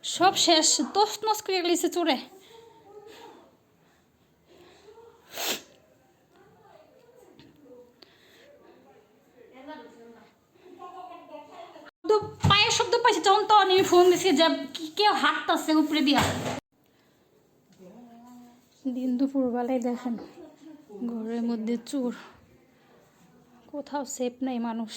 সব শেষ, তছনছ করে গেছে চোরে। পায়ের শব্দ পাইছি তখন তো আমি ফোন দিছি যে কেউ হাঁটতেছে উপরে দিয়া। দিন দুপুরবেলায় দেখেন ঘরের মধ্যে চোর, কোথাও সেফ নাই মানুষ।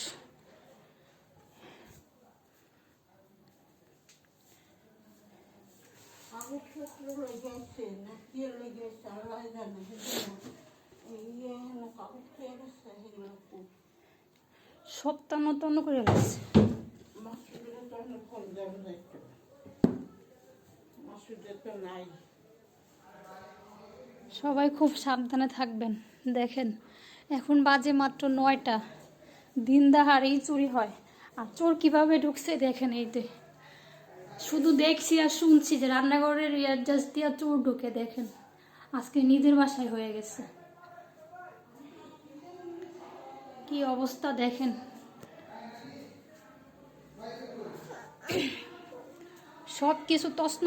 সব তন্ন তন্ন করে লাগছে। সবাই খুব সাবধানে থাকবেন। দেখেন এখন বাজে মাত্র 9টা, দিন দাহাড়েই চুরি হয়। আর চোর কিভাবে ঢুকছে দেখেন, এইতে শুধু দেখছি আর শুনছি যে রান্নাঘরের অ্যাডজাস্ট দিয়ে চোর ঢুকে। দেখেন আজকে নিজের বাসায় হয়ে গেছে, কি অবস্থা দেখেন। সব কিছু তছন।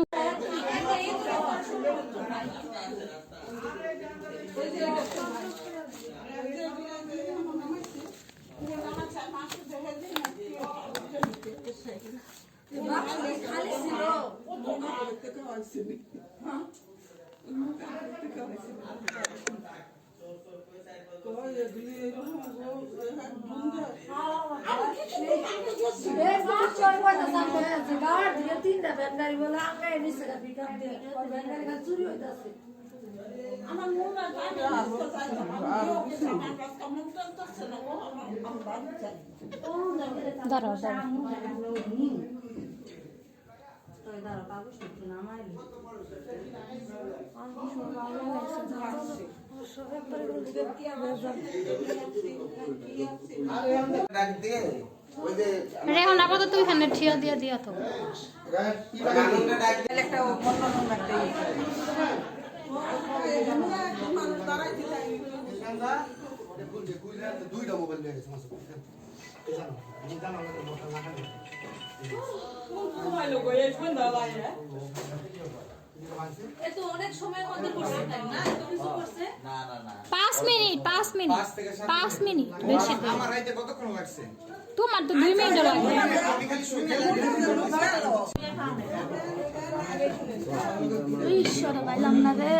দাঁড়াও রেহন আপাতত ওইখানে ঠিয়া দিয়া দিয়া তো অনেক সময়ের মধ্যে করছে না, 5 মিনিট বেশি। আমার রাইতে কতক্ষণ লাগছে? তোমার তো 2 মিনিট লাগবে। ঈশ্বর পাইলাম না রে।